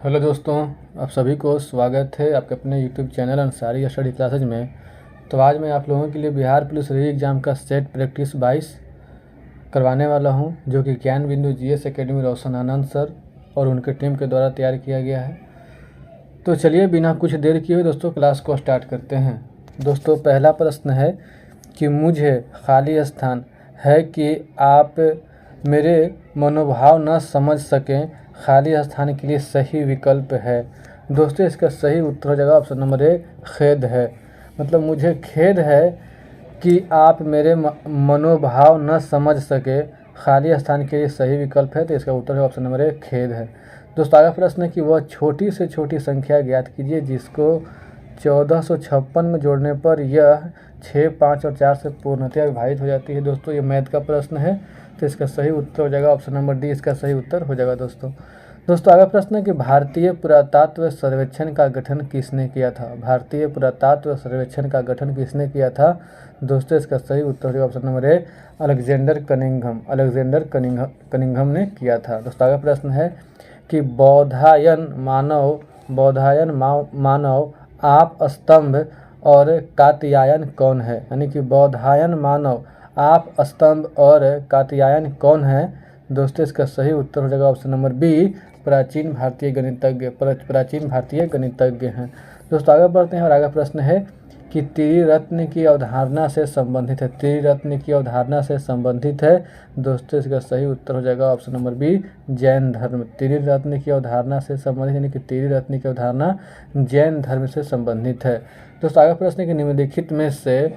Hello दोस्तों, आप सभी को स्वागत है आपके अपने YouTube channel Ansari study classes में। तो आज मैं आप लोगों के लिए बिहार पुलिस री एग्ज़ाम का सेट प्रैक्टिस 22 करवाने वाला हूं, जो कि ज्ञान बिंदु जीएस एकेडमी रोशन आनंद सर और उनके टीम के द्वारा तैयार किया गया है। तो चलिए बिना कुछ देर किए हुए दोस्तों क्लास को स्टार्ट करते हैं। दोस्तों, पहला प्रश्न है कि मुझे खाली स्थान है कि आप मेरे मनोभाव न समझ सकें, खाली स्थान के लिए सही विकल्प है। दोस्तों, इसका सही उत्तर हो जाएगा ऑप्शन नंबर ए, खेद है। मतलब मुझे खेद है कि आप मेरे मनोभाव न समझ सके, खाली स्थान के लिए सही विकल्प है। तो इसका उत्तर है ऑप्शन नंबर ए, खेद है। दोस्तों, अगला प्रश्न है कि वह छोटी से छोटी संख्या ज्ञात कीजिए जिसको 1456 में जोड़ने पर यह 6, 5 और 4 से पूर्णतया विभाजित हो जाती है। दोस्तों, ये मैथ का प्रश्न है, तो इसका सही उत्तर हो जाएगा ऑप्शन नंबर डी, इसका सही उत्तर हो जाएगा। दोस्तों अगला प्रश्न है कि भारतीय पुरातत्व सर्वेक्षण का गठन किसने किया था। भारतीय पुरातत्व सर्वेक्षण का गठन किसने किया था। दोस्तों, इसका सही उत्तर हो जाएगा option number A, Alexander Cunningham ने किया था। दोस्तों अगला प्रश्न है कि बौधायन मानव आप स्तंभ और कात्यायन कौन है। यानी कि बौधायन मानव आप स्तंभ और कात्यायन कौन है। दोस्तों, इसका सही उत्तर हो जाएगा ऑप्शन नंबर बी, प्राचीन भारतीय गणितज्ञ हैं। दोस्तों आगे बढ़ते हैं और आगे प्रश्न है कि त्रिरत्न की अवधारणा से संबंधित है। त्रिरत्न की अवधारणा से संबंधित है। दोस्तों, इसका सही उत्तर हो जाएगा ऑप्शन नंबर बी, जैन धर्म। त्रिरत्न की अवधारणा से संबंधित, यानी कि त्रिरत्न की अवधारणा जैन धर्म से संबंधित है। दोस्तों आगे प्रश्न है कि निम्नलिखित में से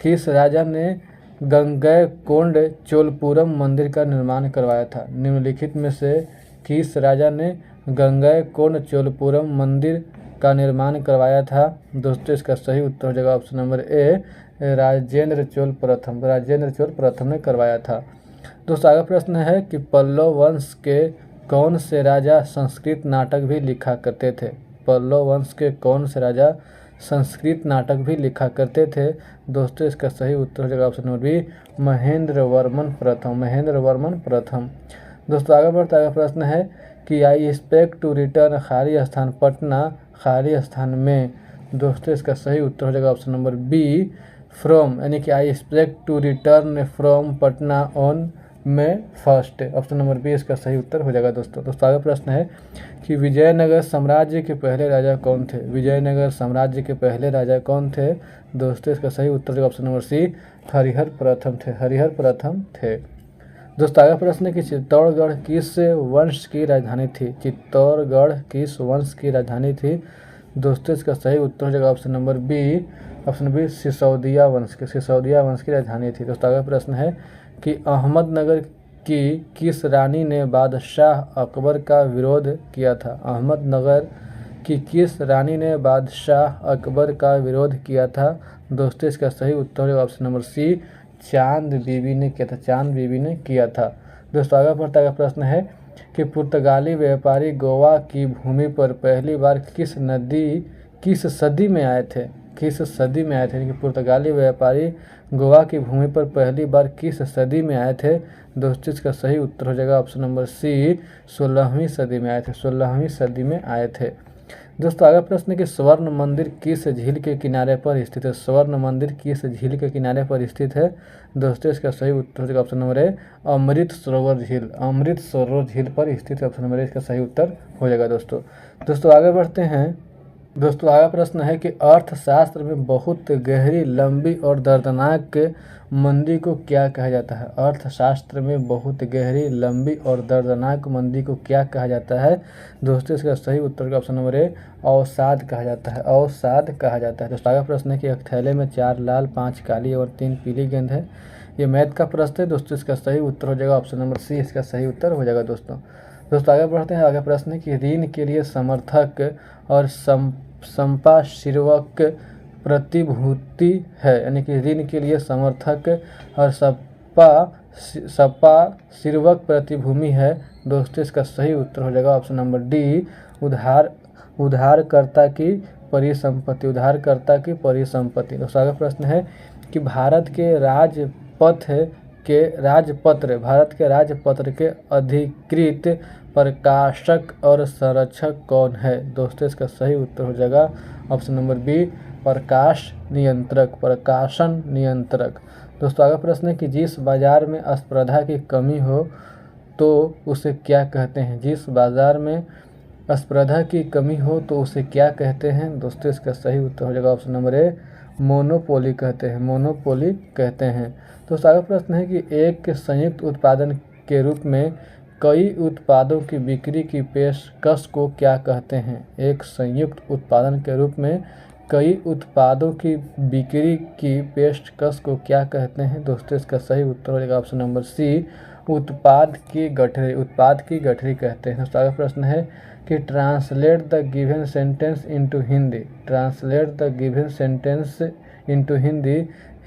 किस राजा ने गंगैकोंड चोलपुरम मंदिर का निर्माण करवाया था। निम्नलिखित में से किस राजा ने गंगैकोंड चोलपुरम मंदिर का निर्माण करवाया था। दोस्तों, इसका सही उत्तर हो जाएगा option number A, Rajendra Chola प्रथम ने करवाया था। दोस्तों आगे प्रश्न है कि पल्लव वंश के कौन से राजा संस्कृत नाटक भी लिखा करते थे। पल्लव वंश के कौन से राजा संस्कृत नाटक भी लिखा करते थे। दोस्तों, इसका सही उत्तर हो जाएगा option number B, Mahendra Varman प्रथम। दोस्तों आगे बढ़ता है प्रश्न है कि आई एक्सपेक्ट टू रिटर्न खाली स्थान पटना खाली स्थान में। दोस्तों, इसका सही उत्तर हो जाएगा ऑप्शन नंबर बी, फ्रॉम। यानी कि I expect to return from Patna on में फर्स्ट। ऑप्शन नंबर बी इसका सही उत्तर हो जाएगा। दोस्तों आगे प्रश्न है कि विजयनगर साम्राज्य के पहले राजा कौन थे। विजयनगर साम्राज्य के पहले राजा कौन थे। दोस्तों, इसका सही उत्तर ऑप्शन नंबर सी, हरिहर प्रथम थे। दोस्तों आगे प्रश्न है कि चित्तौड़गढ़ किस वंश की राजधानी थी। चित्तौड़गढ़ किस वंश की राजधानी थी। दोस्तों, इसका सही उत्तर हो जाएगा ऑप्शन नंबर बी, सिसोदिया वंश की राजधानी थी। दोस्तों आगे प्रश्न है कि अहमदनगर की किस रानी ने बादशाह अकबर का विरोध किया था। अहमदनगर की किस रानी ने बादशाह अकबर का विरोध किया था। दोस्तों, इसका सही उत्तर है ऑप्शन नंबर सी, चांद बीबी ने किया था। दोस्तों आगे बढ़ता है प्रश्न है कि पुर्तगाली व्यापारी गोवा की भूमि पर पहली बार किस सदी में आए थे। यानी कि पुर्तगाली व्यापारी गोवा की भूमि पर पहली बार किस सदी में आए थे। दोस्तों, इसका सही उत्तर हो जाएगा ऑप्शन नंबर सी, 16वीं सदी में आए थे। दोस्तों आगे प्रश्न कि स्वर्ण मंदिर किस झील के किनारे पर स्थित है। स्वर्ण मंदिर किस झील के किनारे पर स्थित है। दोस्तों, इसका सही उत्तर हो जाएगा option number A, Amrit Sarovar झील पर स्थित है। ऑप्शन नंबर ए इसका सही उत्तर हो जाएगा। दोस्तों आगे बढ़ते हैं। दोस्तों आगे प्रश्न है कि अर्थशास्त्र में बहुत गहरी, लंबी और दर्दनाक मंदी को क्या कहा जाता है। अर्थशास्त्र में बहुत गहरी, लंबी और दर्दनाक मंदी को क्या कहा जाता है। दोस्तों, इसका सही उत्तर का ऑप्शन नंबर ए, अवसाद कहा जाता है। दोस्तों आगे प्रश्न है कि एक थैले में 4 लाल, 5 काली और 3 पीली गेंद है। ये मैथ का प्रश्न है। दोस्तों, इसका सही उत्तर हो जाएगा ऑप्शन नंबर सी, इसका सही उत्तर हो जाएगा। दोस्तों आगे बढ़ते हैं। आगे प्रश्न है कि ऋण के लिए समर्थक और संपार्श्विक प्रतिभूति है। यानी कि ऋण के लिए समर्थक और संपार्श्विक प्रतिभूमि है। दोस्तों, इसका सही उत्तर हो जाएगा ऑप्शन नंबर डी, उधारकर्ता की परिसंपत्ति। दोस्तों आगे प्रश्न है कि भारत के राजपत्र के अधिकृत प्रकाशक और संरक्षक कौन है? दोस्तों इसका सही उत्तर हो जाएगा ऑप्शन नंबर बी, प्रकाश नियंत्रक, प्रकाशन नियंत्रक। दोस्तों आगे प्रश्न है कि जिस बाजार में स्पर्धा की कमी हो तो उसे क्या कहते हैं? जिस बाजार में स्पर्धा की कमी हो तो उसे क्या कहते हैं? दोस्तों इसका सही उत्तर हो जाएगा ऑप्शन नंबर ए, मोनोपोली कहते हैं, मोनोपोली कहते हैं। दोस्तों आगे प्रश्न है कि एक संयुक्त उत्पादन के रूप में कई उत्पादों की बिक्री की पेशकश को क्या कहते हैं? एक संयुक्त उत्पादन के रूप में कई उत्पादों की बिक्री की पेशकश को क्या कहते हैं? दोस्तों इसका सही उत्तर हो जाएगा ऑप्शन नंबर सी, उत्पाद की गठरी, उत्पाद की गठरी कहते हैं। दोस्तों आगे प्रश्न है कि translate the given sentence into Hindi, translate the given sentence into Hindi,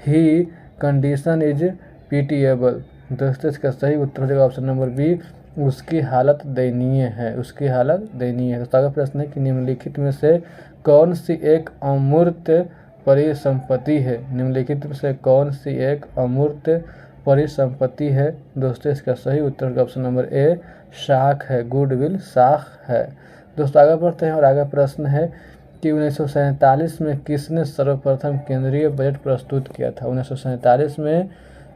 he condition is pitiable. दोस्तों इसका सही उत्तर हो जाएगा ऑप्शन नंबर बी, उसकी हालत दयनीय है, उसकी हालत दयनीय है। दोस्तों आगे प्रश्न है कि निम्नलिखित में से कौन सी एक अमूर्त परिसंपत्ति है? निम्नलिखित में से कौन सी एक अमूर्त परिसंपत्ति है? दोस्तों इसका सही उत्तर ऑप्शन नंबर ए, साख है, गुडविल साख है। दोस्तों आगे बढ़ते हैं और आगे प्रश्न है कि 1947 में किसने सर्वप्रथम केंद्रीय बजट प्रस्तुत किया था? 1947 में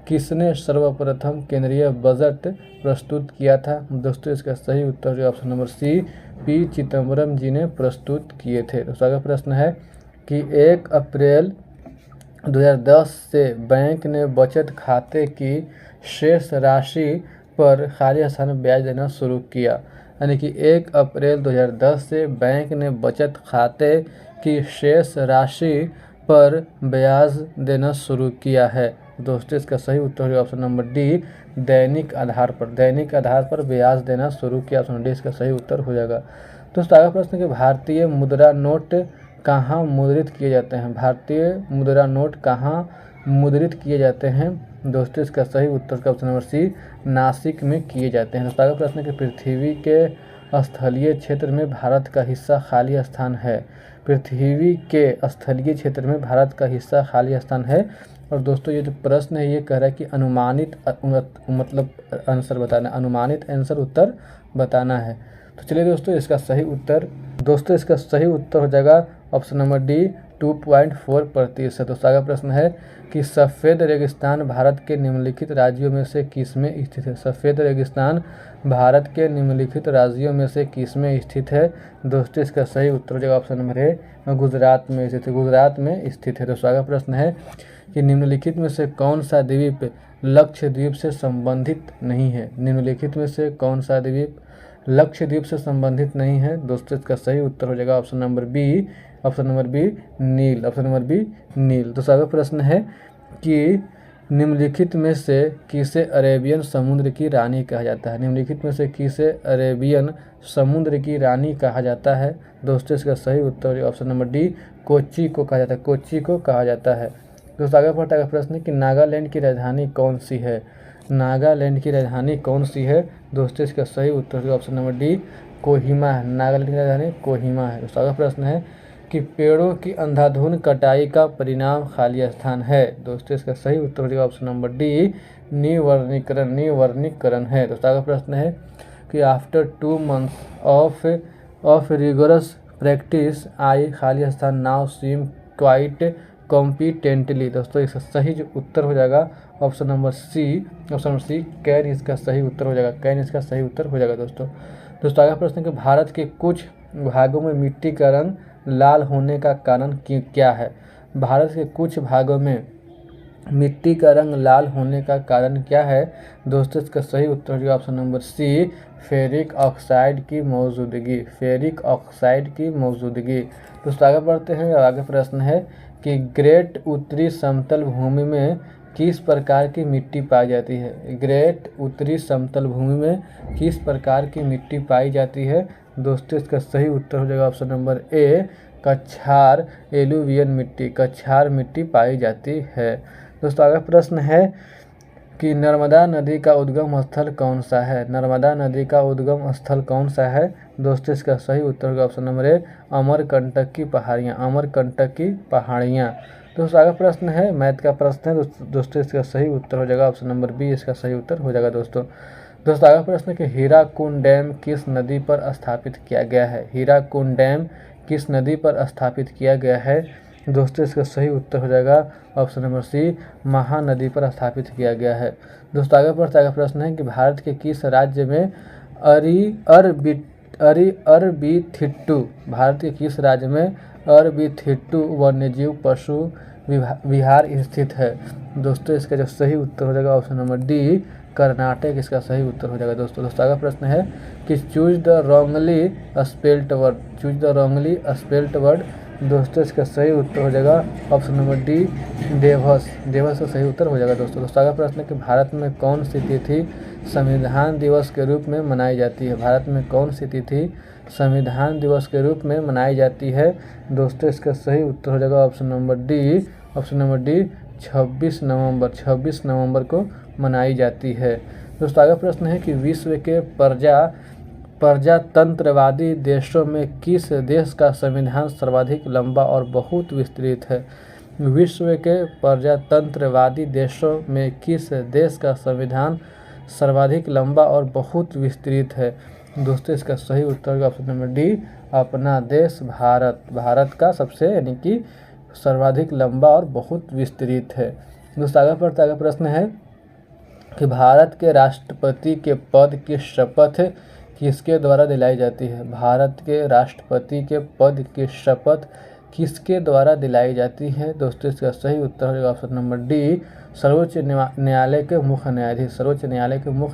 किसने सर्वप्रथम केंद्रीय बजट प्रस्तुत किया था? दोस्तों इसका सही उत्तर option number C, P Chidambaram ji ने प्रस्तुत किए थे। दोस्तों आगे प्रश्न है कि 1 अप्रैल 2010 से बैंक ने बचत खाते की शेष राशि पर खाली स्थान ब्याज देना शुरू किया। यानी कि 1 अप्रैल 2010 से बैंक ने बचत खाते की शेष राशि पर ब्याज देना शुरू किया है। दोस्तों इसका सही उत्तर है ऑप्शन नंबर डी, दैनिक आधार पर, दैनिक आधार पर ब्याज देना शुरू किया। ऑप्शन डी इसका सही उत्तर हो जाएगा। दोस्तों आगे प्रश्न कि भारतीय मुद्रा नोट कहाँ मुद्रित किए जाते हैं? भारतीय मुद्रा नोट कहाँ मुद्रित किए जाते हैं? दोस्तों इसका सही उत्तर का ऑप्शन नंबर सी, नासिक में किए जाते हैं। दोस्तों आगे प्रश्न कि पृथ्वी के स्थलीय क्षेत्र में भारत का हिस्सा खाली स्थान है। पृथ्वी के स्थलीय क्षेत्र में भारत का हिस्सा खाली स्थान है। और दोस्तों ये जो प्रश्न है ये कह रहा है कि अनुमानित मतलब आंसर बताना, अनुमानित आंसर उत्तर बताना है। तो चलिए दोस्तों इसका सही उत्तर, दोस्तों इसका सही उत्तर हो जाएगा ऑप्शन नंबर डी, 2.4%। दोस्तों आगे प्रश्न है कि सफ़ेद रेगिस्तान भारत के निम्नलिखित राज्यों में से किस में स्थित है? सफ़ेद रेगिस्तान भारत के निम्नलिखित राज्यों में से किस में स्थित है? दोस्तों इसका सही उत्तर हो जाएगा ऑप्शन नंबर ए, गुजरात में स्थित है, गुजरात में स्थित है। दोस्तों आगे प्रश्न है कि निम्नलिखित में से कौन सा द्वीप लक्षद्वीप से संबंधित नहीं है? निम्नलिखित में से कौन सा द्वीप लक्षद्वीप से संबंधित नहीं है? दोस्तों इसका सही उत्तर हो जाएगा option number B, option number B नील, ऑप्शन नंबर बी नील। तो आगे प्रश्न है कि निम्नलिखित में से किसे अरेबियन समुद्र की रानी कहा जाता है? निम्नलिखित में से किसे अरेबियन समुद्र की रानी कहा जाता है? दोस्तों इसका सही उत्तर ऑप्शन नंबर डी, कोच्चि को कहा जाता है, कोच्चि को कहा जाता है। दोस्तों आगे बढ़ता है प्रश्न कि नागालैंड की राजधानी कौन सी है? नागालैंड की राजधानी कौन सी है? दोस्तों इसका सही उत्तर ऑप्शन नंबर डी, कोहिमा है, नागालैंड की राजधानी कोहिमा है। दोस्तों अगला प्रश्न है कि पेड़ों की अंधाधुंध कटाई का परिणाम खाली स्थान है। दोस्तों इसका सही उत्तर हो जाएगा ऑप्शन नंबर डी, निवर्णीकरण, निवर्णीकरण है। दोस्तों अगला प्रश्न है कि after 2 months of rigorous practice I खाली स्थान नाउ सीम क्वाइट कॉम्पिटेंटली। दोस्तों इसका सही जो उत्तर हो जाएगा option number C, option number C कैन इसका सही उत्तर हो जाएगा, कैन इसका सही उत्तर हो जाएगा। दोस्तों आगे प्रश्न कि भारत के कुछ भागों में मिट्टी का रंग लाल होने का कारण क्या है? भारत के कुछ भागों में मिट्टी का रंग लाल होने का कारण क्या है? दोस्तों इसका सही उत्तर होगा option number C, ferric oxide की मौजूदगी, फेरिक ऑक्साइड की मौजूदगी। दोस्तों आगे बढ़ते हैं, आगे प्रश्न है कि ग्रेट उत्तरी समतल भूमि में किस प्रकार की मिट्टी पाई जाती है? ग्रेट उत्तरी समतल भूमि में किस प्रकार की मिट्टी पाई जाती है? दोस्तों इसका सही उत्तर हो जाएगा ऑप्शन नंबर ए, कछार एलुवियल मिट्टी, कछार मिट्टी पाई जाती है। दोस्तों आगे प्रश्न है कि नर्मदा नदी का उद्गम स्थल कौन सा है? नर्मदा नदी का उद्गम स्थल कौन सा है? दोस्तों इसका सही उत्तर होगा ऑप्शन नंबर ए, अमरकंटक की पहाड़ियाँ, अमरकंटक की पहाड़ियाँ। दोस्तों आगे प्रश्न है मैथ का प्रश्न है। दोस्तों इसका सही उत्तर हो जाएगा ऑप्शन नंबर बी, इसका सही उत्तर हो जाएगा। दोस्तों दोस्तों अगला प्रश्न कि हीराकुंड डैम किस नदी पर स्थापित किया गया है। हीराकुंड डैम किस नदी पर स्थापित किया गया है। दोस्तों इसका सही उत्तर हो जाएगा ऑप्शन नंबर सी, महानदी पर स्थापित किया गया है। दोस्तों अगला प्रश्न है कि भारत के किस राज्य में अरबीथिट्टू भारत के किस राज्य में अरबीथिट्टू वन्यजीव पशु विहार स्थित है। दोस्तों इसका जो सही उत्तर हो जाएगा ऑप्शन नंबर डी, कर्नाटक इसका सही उत्तर हो जाएगा। दोस्तों अगला प्रश्न है कि choose the wrongly spelt word. दोस्तों इसका सही उत्तर हो जाएगा ऑप्शन नंबर डी, देवस का सही उत्तर हो जाएगा। दोस्तों अगला प्रश्न है कि भारत में कौन सी तिथि संविधान दिवस के रूप में मनाई जाती है। भारत में कौन सी तिथि संविधान दिवस के रूप में मनाई जाती है। दोस्तों इसका सही उत्तर हो जाएगा ऑप्शन नंबर डी 26 नवंबर को मनाई जाती है। दोस्तों अगला प्रश्न है कि विश्व के प्रजातंत्रवादी देशों में किस देश का संविधान सर्वाधिक लंबा और बहुत विस्तृत है। विश्व के प्रजातंत्रवादी देशों में किस देश का संविधान सर्वाधिक लंबा और बहुत विस्तृत है। दोस्तों इसका सही उत्तर ऑप्शन नंबर डी, अपना देश भारत का सबसे यानी कि सर्वाधिक लंबा और बहुत विस्तृत है। दोस्तों अगला प्रश्न है कि भारत के राष्ट्रपति के पद की शपथ किसके द्वारा दिलाई जाती है। भारत के राष्ट्रपति के पद की शपथ किसके द्वारा दिलाई जाती है। दोस्तों इसका सही उत्तर होगा ऑप्शन नंबर डी, सर्वोच्च न्यायालय के मुख्य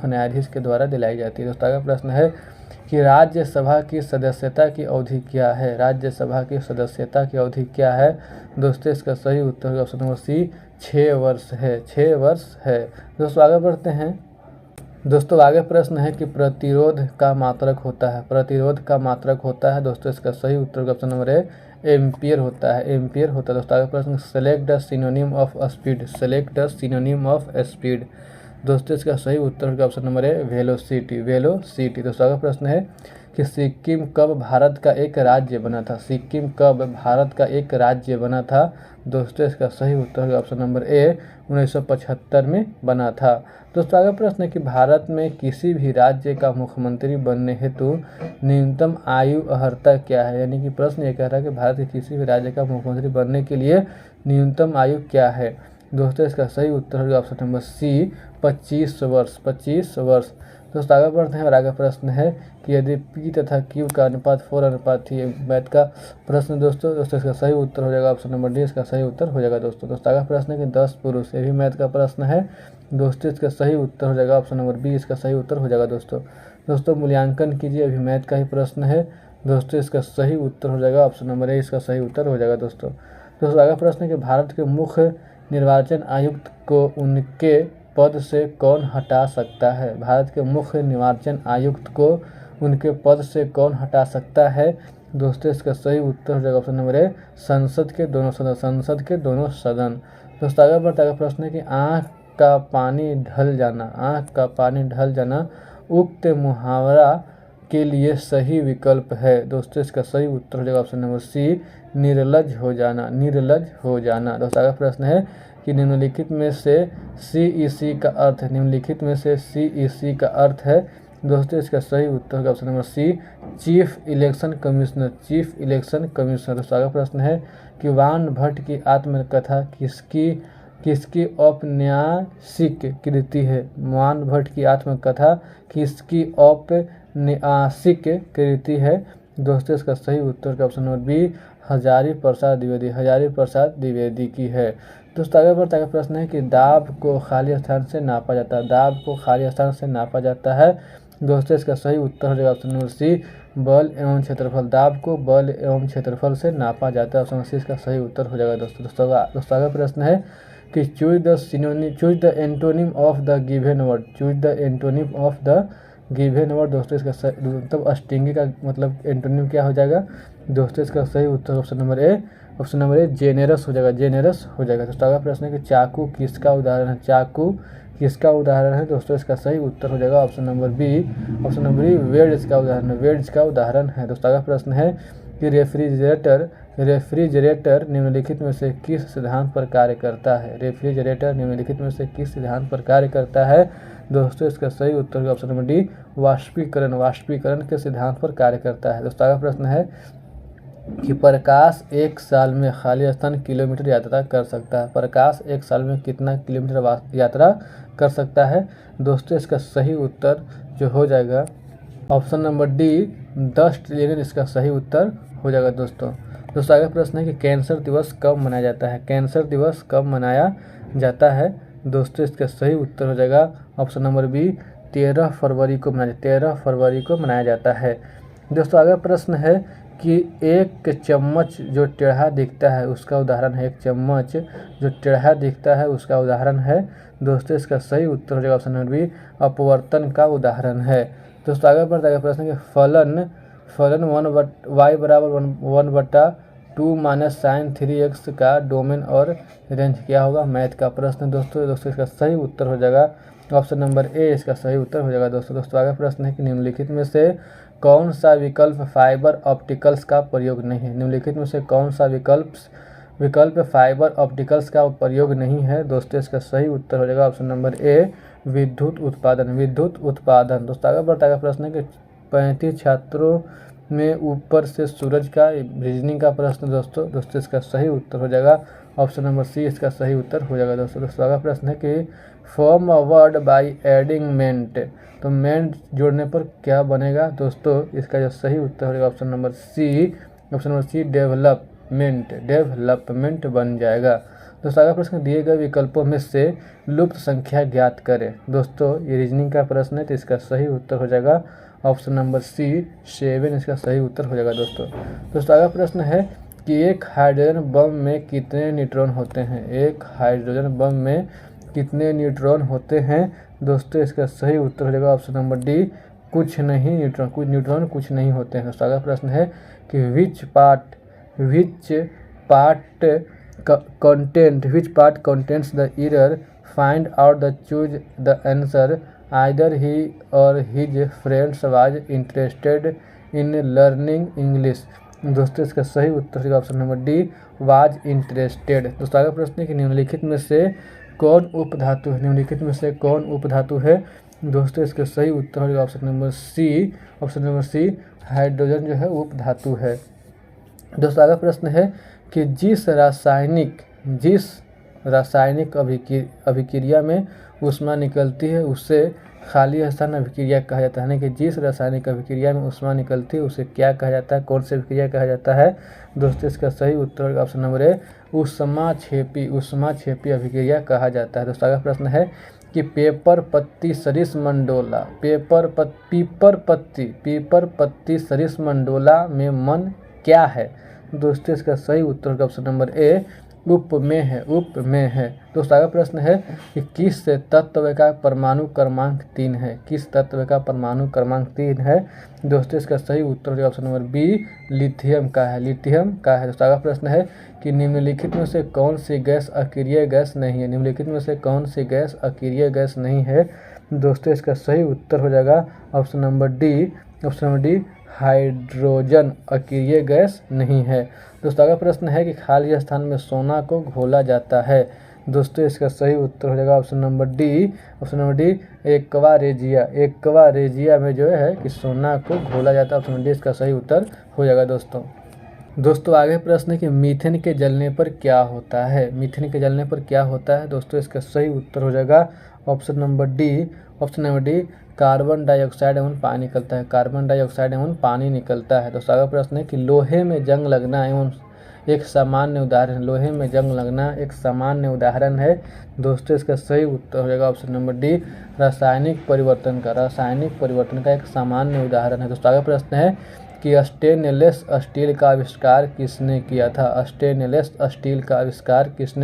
न्यायाधीश के द्वारा दिलाई जाती है। दोस्तों अगला प्रश्न है कि राज्यसभा की सदस्यता की अवधि क्या है। राज्यसभा की सदस्यता की अवधि क्या है। दोस्तों इसका सही उत्तर होगा ऑप्शन नंबर सी, 6 वर्ष है। दोस्तों आगे बढ़ते हैं। दोस्तों आगे प्रश्न है कि प्रतिरोध का मात्रक होता है। दोस्तों इसका सही उत्तर ऑप्शन नंबर ए, एम्पियर होता है। दोस्तों आगे प्रश्न select the synonym of speed. दोस्तों इसका सही उत्तर होगा ऑप्शन नंबर ए, वेलोसिटी। दोस्तों आगे प्रश्न है कि सिक्किम कब भारत का एक राज्य बना था। दोस्तों इसका सही उत्तर होगा ऑप्शन नंबर ए, 1975 में बना था। दोस्तों आगे प्रश्न है कि भारत में किसी भी राज्य का मुख्यमंत्री बनने हेतु न्यूनतम आयु अर्हता क्या है। यानी कि प्रश्न ये कह रहा है कि भारत के किसी भी राज्य का मुख्यमंत्री बनने के लिए न्यूनतम आयु क्या है। दोस्तों इसका सही उत्तर होगा ऑप्शन नंबर सी, 25 वर्ष। दोस्तों आगे बढ़ते हैं और आगे प्रश्न है कि यदि P तथा Q का अनुपात 4:3 मैथ का प्रश्न। दोस्तों इसका सही उत्तर हो जाएगा ऑप्शन नंबर डी, इसका सही उत्तर हो जाएगा। दोस्तों आगे प्रश्न है कि 10 पुरुष, ये भी मैथ का प्रश्न है। दोस्तों इसका सही उत्तर हो जाएगा ऑप्शन नंबर बी, इसका सही उत्तर हो जाएगा। दोस्तों मूल्यांकन कीजिए, अभी मैथ का ही प्रश्न है। दोस्तों इसका सही उत्तर हो जाएगा ऑप्शन नंबर ए, इसका सही उत्तर हो जाएगा। दोस्तों आगे प्रश्न है कि भारत के मुख्य निर्वाचन आयुक्त को उनके पद से कौन हटा सकता है। भारत के मुख्य निर्वाचन आयुक्त को उनके पद से कौन हटा सकता है। दोस्तों इसका सही उत्तर हो जाएगा ऑप्शन नंबर ए, संसद के दोनों सदन। दोस्तों आगे बढ़ते आगे प्रश्न है कि आँख का पानी ढल जाना उक्त मुहावरा के लिए सही विकल्प है। दोस्तों इसका सही उत्तर हो जाएगा ऑप्शन नंबर सी, निर्लज हो जाना। दोस्तों आगे प्रश्न है कि निम्नलिखित में से CEC का अर्थ है। दोस्तों इसका सही उत्तर होगा option number C, chief election commissioner. दोस्तों आगे प्रश्न है कि वान भट्ट की आत्मकथा किसकी औपन्यासिक कृति है। वान भट्ट की आत्मकथा किसकी औपन्यासिक कृति है। दोस्तों इसका सही उत्तर का option number B, Hazari Prasad Dwivedi की है। दोस्तों आगे बढ़ते आगे प्रश्न है कि दाब को खाली स्थान से नापा जाता है। दोस्तों इसका सही उत्तर हो जाएगा ऑप्शन नंबर सी, बल एवं क्षेत्रफल। दाब को बल एवं क्षेत्रफल से नापा जाता है। ऑप्शन सी इसका सही उत्तर हो जाएगा। दोस्तों आगे प्रश्न है कि choose the antonym of the given word. दोस्तों इसका मतलब स्टिंगी का मतलब एंटोनिम क्या हो जाएगा। दोस्तों इसका सही उत्तर ऑप्शन नंबर ए, जेनेरस हो जाएगा। दोस्तों अगला प्रश्न है कि चाकू किसका उदाहरण है। दोस्तों इसका सही उत्तर हो जाएगा ऑप्शन नंबर बी, वेड्स का उदाहरण है। दोस्तों अगला प्रश्न है कि रेफ्रिजरेटर निम्नलिखित में से किस सिद्धांत पर कार्य करता है। रेफ्रिजरेटर निम्नलिखित में से किस सिद्धांत पर कार्य करता है। दोस्तों इसका सही उत्तर ऑप्शन नंबर डी वाष्पीकरण के सिद्धांत पर कार्य करता है। दोस्तों आगे प्रश्न है कि प्रकाश एक साल में खाली स्थान किलोमीटर यात्रा कर सकता है। प्रकाश एक साल में कितना किलोमीटर यात्रा कर सकता है। दोस्तों इसका सही उत्तर जो हो जाएगा ऑप्शन नंबर डी 10 ट्रिलियन इसका सही उत्तर हो जाएगा। दोस्तों आगे प्रश्न है कि कैंसर दिवस कब मनाया जाता है। कैंसर दिवस कब मनाया जाता है। दोस्तों इसका सही उत्तर हो जाएगा ऑप्शन नंबर बी 13 फरवरी को मनाया जाता है। दोस्तों आगे प्रश्न है कि एक चम्मच जो टेढ़ा दिखता है उसका उदाहरण है। एक चम्मच जो टेढ़ा दिखता है उसका उदाहरण है। दोस्तों इसका सही उत्तर हो जाएगा ऑप्शन नंबर बी अपवर्तन का उदाहरण है। दोस्तों आगे बढ़ता है प्रश्न कि फलन y बराबर 1/2 माइनस साइन 3x का डोमेन और रेंज क्या होगा। मैथ का प्रश्न दोस्तों इसका सही उत्तर हो जाएगा ऑप्शन नंबर ए इसका सही उत्तर हो जाएगा। दोस्तों आगे प्रश्न है कि निम्नलिखित में से कौन सा विकल्प फाइबर ऑप्टिकल्स का प्रयोग नहीं है। निम्नलिखित में से कौन सा विकल्प फाइबर ऑप्टिकल्स का प्रयोग नहीं है। दोस्तों इसका सही उत्तर हो जाएगा ऑप्शन नंबर ए विद्युत उत्पादन। दोस्तों आगे बढ़ता है प्रश्न है कि 35 छात्रों में ऊपर से सूरज का रीजनिंग का प्रश्न दोस्तों इसका सही उत्तर हो जाएगा ऑप्शन नंबर सी इसका सही उत्तर हो जाएगा। दोस्तों आगे प्रश्न है कि form a word by adding ment, तो मेंट जोड़ने पर क्या बनेगा। दोस्तों इसका जो सही उत्तर हो जाएगा ऑप्शन नंबर सी डेवलपमेंट बन जाएगा। दोस्तों आगे प्रश्न दिए गए विकल्पों में से लुप्त संख्या ज्ञात करें। दोस्तों ये रीजनिंग का प्रश्न है तो इसका सही उत्तर हो जाएगा ऑप्शन नंबर सी 7 इसका सही उत्तर हो जाएगा। दोस्तों आगे प्रश्न है कि एक हाइड्रोजन बम में कितने न्यूट्रॉन होते हैं। एक हाइड्रोजन बम में कितने न्यूट्रॉन होते हैं। दोस्तों इसका सही उत्तर हो जाएगा ऑप्शन नंबर डी कुछ न्यूट्रॉन कुछ नहीं होते हैं। दोस्तों अगला प्रश्न है कि which part contents the error, find out the choose the answer, either he or his friends was interested in learning English. दोस्तों इसका सही उत्तर होगा option number D was interested. दोस्तों आगे प्रश्न है कि निम्नलिखित में से कौन उपधातु है। दोस्तों इसका सही उत्तर होगा ऑप्शन नंबर सी हाइड्रोजन जो है उपधातु है। दोस्तों आगे प्रश्न है कि जिस रासायनिक अभिक्रिया में ऊष्मा निकलती है उसे खाली स्थान अभिक्रिया कहा जाता है। यानी कि जिस रासायनिक अभिक्रिया में ऊष्मा निकलती है उसे क्या कहा जाता है, कौन सी अभिक्रिया कहा जाता है। दोस्तों इसका सही उत्तर होगा ऑप्शन नंबर ए ऊष्माक्षेपी अभिक्रिया कहा जाता है। दोस्तों अगला प्रश्न है कि पीपर पत्ती सरिस मंडोला में मन क्या है। दोस्तों इसका सही उत्तर होगा ऑप्शन नंबर ए उप में है। दोस्तों आगे प्रश्न है कि किस तत्व का परमाणु क्रमांक 3 है। दोस्तों इसका सही उत्तर होगा ऑप्शन नंबर बी लिथियम का है। दोस्तों आगे प्रश्न है कि निम्नलिखित में से कौन सी गैस अक्रिय गैस नहीं है। दोस्तों इसका सही उत्तर हो जाएगा ऑप्शन नंबर डी हाइड्रोजन अक्रिय गैस नहीं है। दोस्तों अगला प्रश्न है कि खाली स्थान में सोना को घोला जाता है। दोस्तों इसका सही उत्तर हो जाएगा option number D aqua regia में जो है कि सोना को घोला जाता है। ऑप्शन डी इसका सही उत्तर हो जाएगा। दोस्तों आगे प्रश्न है कि मीथेन के जलने पर क्या होता है। दोस्तों इसका सही उत्तर हो जाएगा option number D carbon dioxide एवं पानी निकलता है। दोस्तों अगला प्रश्न है कि लोहे में जंग लगना एक सामान्य उदाहरण है। दोस्तों इसका सही उत्तर हो जाएगा ऑप्शन नंबर डी रासायनिक परिवर्तन का एक सामान्य उदाहरण है। दोस्तों अगला प्रश्न है कि स्टेनलेस स्टील का आविष्कार किसने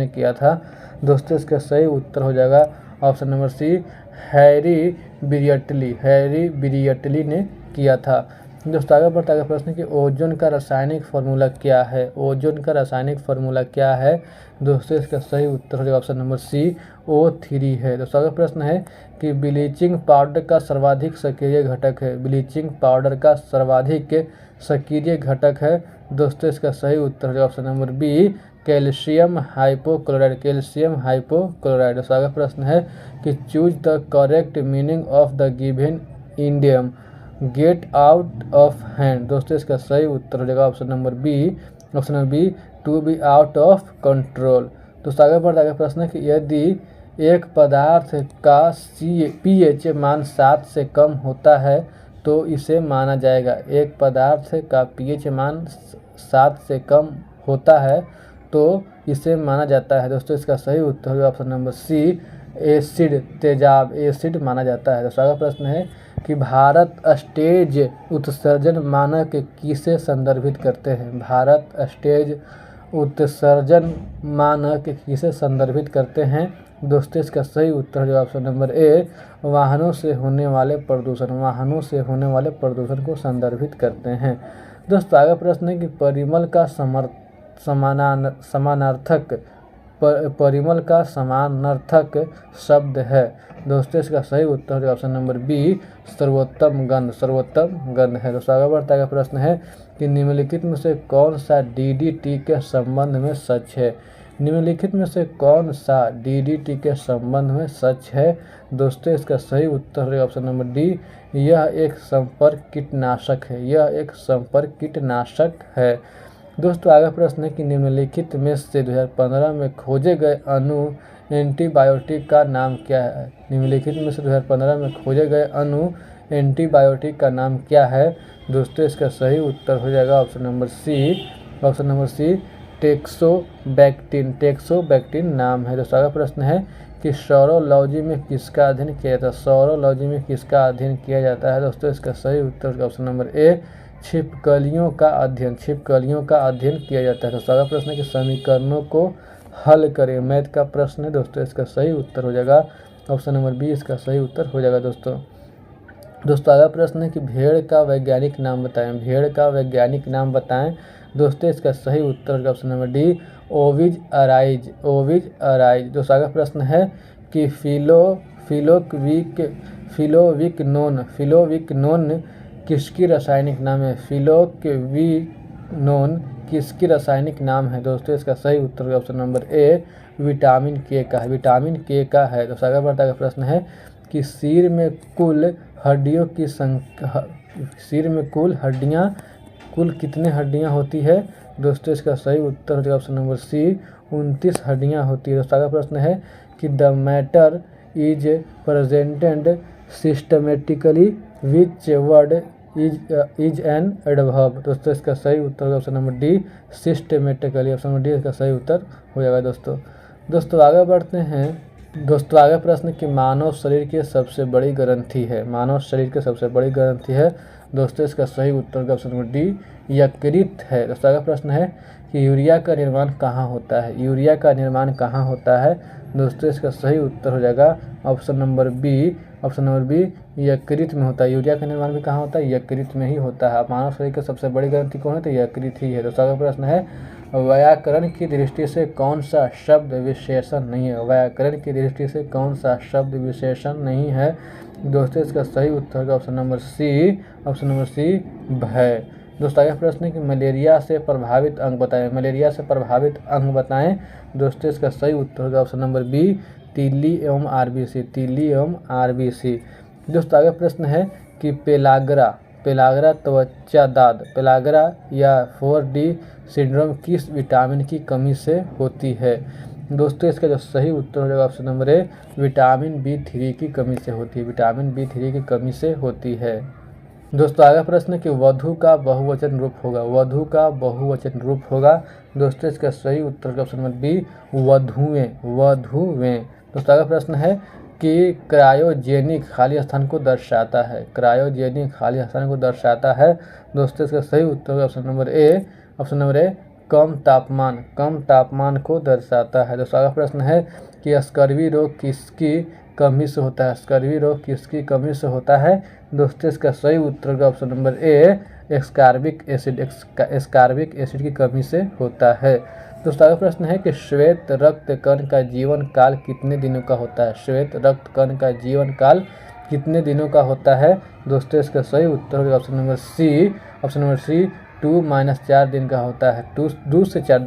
किया था। दोस्तों इसका सही उत्तर हो जाएगा ऑप्शन नंबर सी हैरी बिरियटली ने किया था। दोस्तों आगे बढ़ते आगे प्रश्न कि ओजोन का रासायनिक फार्मूला क्या है। ओजोन का रासायनिक फार्मूला क्या है। दोस्तों इसका सही उत्तर हो जाएगा ऑप्शन नंबर सी O3 है। दोस्तों आगे प्रश्न है कि ब्लीचिंग पाउडर का सर्वाधिक सक्रिय घटक है। ब्लीचिंग पाउडर का सर्वाधिक सक्रिय घटक है। दोस्तों इसका सही उत्तर हो जाएगा option number B calcium hypochlorite. Calcium hypochlorite. दोस्तों आगे प्रश्न है कि choose the correct meaning of the given idiom get out of hand. दोस्तों इसका सही उत्तर हो जाएगा option number B to be out of control. दोस्तों आगे बढ़ते आगे प्रश्न है कि यदि एक पदार्थ का pH मान 7 से कम होता है तो इसे माना जाएगा। एक पदार्थ का pH मान 7 से कम होता है तो इसे माना जाता है। दोस्तों इसका सही उत्तर होगा ऑप्शन नंबर सी एसिड, तेजाब एसिड माना जाता है। दोस्तों अगला प्रश्न है कि भारत स्टेज उत्सर्जन मानक किसे संदर्भित करते हैं। भारत स्टेज उत्सर्जन मानक किसे संदर्भित करते हैं। दोस्तों इसका सही उत्तर जो ऑप्शन नंबर ए वाहनों से होने वाले प्रदूषण, वाहनों से होने वाले प्रदूषण को संदर्भित करते हैं। दोस्तों आगे प्रश्न है कि परिमल का समानार्थक परिमल का समानार्थक शब्द है। दोस्तों इसका सही उत्तर है ऑप्शन नंबर बी सर्वोत्तम गंध, सर्वोत्तम गंध है। दोस्तों आगे बढ़ता है प्रश्न है कि निम्नलिखित में से कौन सा DDT के संबंध में सच है। निम्नलिखित में से कौन सा DDT के संबंध में सच है। दोस्तों इसका सही उत्तर है ऑप्शन नंबर डी यह एक संपर्क कीटनाशक है, यह एक संपर्क कीटनाशक है। दोस्तों आगे प्रश्न है कि निम्नलिखित में से 2015 में खोजे गए अणु एंटीबायोटिक का नाम क्या है। निम्नलिखित में से 2015 में खोजे गए अणु एंटीबायोटिक का नाम क्या है। दोस्तों इसका सही उत्तर हो जाएगा ऑप्शन नंबर सी टेक्सोबैक्टीन, टेक्सोबैक्टीन नाम है। दोस्तों आगे प्रश्न है कि सौरोलॉजी में किसका अध्ययन किया जाता है। सौरोलॉजी में किसका अध्ययन किया जाता है। दोस्तों इसका सही उत्तर ऑप्शन नंबर ए छिपकलियों का अध्ययन, छिपकलियों का अध्ययन किया जाता है। दोस्तों अगला प्रश्न है कि समीकरणों को हल करें, मैथ का प्रश्न है। दोस्तों इसका सही उत्तर हो जाएगा ऑप्शन नंबर बी, इसका सही उत्तर हो जाएगा। दोस्तों अगला प्रश्न है कि भेड़ का वैज्ञानिक नाम बताएं, भेड़ का वैज्ञानिक नाम बताएं। दोस्तों इसका सही उत्तर होगा ऑप्शन नंबर डी ओविज अराइज, ओविज अराइज। दोस्तों अगला प्रश्न है कि फिलोविकनोन किसकी रासायनिक नाम है। फिलोक्विनोन किसकी रासायनिक नाम है। दोस्तों इसका सही उत्तर ऑप्शन नंबर ए विटामिन के का है, विटामिन के का है। दोस्तों आगे बढ़ता है प्रश्न है कि सिर में कुल हड्डियों की संख्या, सिर में कुल कितने हड्डियां होती है। दोस्तों इसका सही उत्तर होगा ऑप्शन नंबर सी 29 हड्डियां होती है। दोस्तों अगला प्रश्न है कि the matter is presented systematically which word is an adverb. दोस्तों इसका सही उत्तर होगा option number D systematically, option number D इसका सही उत्तर हो जाएगा। दोस्तों आगे बढ़ते हैं। दोस्तों आगे प्रश्न कि मानव शरीर की सबसे बड़ी ग्रंथि है, मानव शरीर की सबसे बड़ी ग्रंथि है। दोस्तों इसका सही उत्तर होगा ऑप्शन नंबर डी यकृत है। दोस्तों आगे प्रश्न है कि यूरिया का निर्माण कहाँ होता है, यूरिया का निर्माण कहाँ होता है। दोस्तों इसका सही उत्तर हो जाएगा ऑप्शन नंबर बी यकृत में होता है। यूरिया का निर्माण भी कहाँ होता है, यकृत में ही होता है। मानव शरीर की सबसे बड़ी ग्रंथि कौन है, तो यकृत ही है। दोस्तों अगला प्रश्न है व्याकरण की दृष्टि से कौन सा शब्द विशेषण नहीं है, व्याकरण की दृष्टि से कौन सा शब्द विशेषण नहीं है। दोस्तों इसका सही उत्तर होगा ऑप्शन नंबर सी भय। दोस्तों आगे प्रश्न है कि मलेरिया से प्रभावित अंग बताएं, मलेरिया से प्रभावित अंग बताएं। दोस्तों इसका सही उत्तर होगा ऑप्शन नंबर बी तीली एवं आरबीसी, तीली एवं आरबीसी। दोस्तों आगे प्रश्न है कि पेलाग्रा त्वचा दाद, पेलाग्रा या 4D सिंड्रोम किस विटामिन की कमी से होती है। दोस्तों इसका जो सही उत्तर हो जाएगा option number A vitamin B3 की कमी से होती है, विटामिन B3 की कमी से होती है। दोस्तों आगे प्रश्न कि वधु का बहुवचन रूप होगा, वधु का बहुवचन रूप होगा। दोस्तों इसका सही उत्तर ऑप्शन नंबर बी वधुएं, वधुएं। दोस्तों आगे प्रश्न है कि क्रायोजेनिक खाली स्थान को दर्शाता है, क्रायोजेनिक खाली स्थान को दर्शाता है। दोस्तों इसका सही उत्तर ऑप्शन नंबर ए कम तापमान को दर्शाता है। दोस्तों अगला प्रश्न है कि स्कर्वी रोग कमी से होता है? स्कर्वी रोग किसकी कमी से होता है? दोस्तों इसका सही उत्तर होगा option number A, ascorbic acid की कमी से होता है। दोस्तों अगला प्रश्न है कि श्वेत रक्त कण का जीवन काल कितने दिनों का होता है? श्वेत रक्त कण का जीवन काल कितने दिनों का होता है? दोस्तों इसका सही उत्तर होगा ऑप्शन नंबर सी 2-4 दिन का होता है। 2 से 4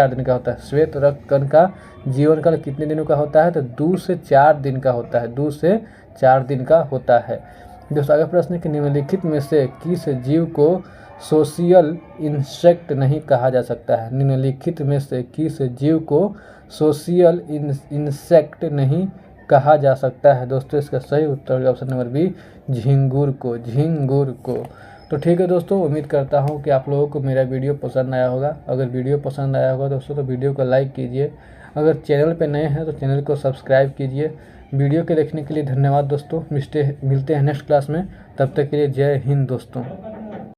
दिन का होता है। श्वेत रक्त कण का जीवन काल कितने दिनों का होता है? तो 2 से 4 दिन का होता है। 2 से 4 दिन का होता है। दोस्तों अगला प्रश्न है कि निम्नलिखित में से किस जीव को सोशियल इंसेक्ट नहीं कहा जा सकता है? निम्नलिखित में से किस जीव को सोशियल इंसेक्ट नहीं कहा जा सकता है? दोस्तों इसका सही उत्तर ऑप्शन नंबर बी, झिंगुर को। तो ठीक है दोस्तों, उम्मीद करता हूँ कि आप लोगों को मेरा वीडियो पसंद आया होगा। अगर वीडियो पसंद आया होगा दोस्तों तो वीडियो को लाइक कीजिए। अगर चैनल पे नए हैं तो चैनल को सब्सक्राइब कीजिए। वीडियो के देखने के लिए धन्यवाद दोस्तों। मिलते हैं नेक्स्ट क्लास में, तब तक के लिए जय हिंद दोस्तों।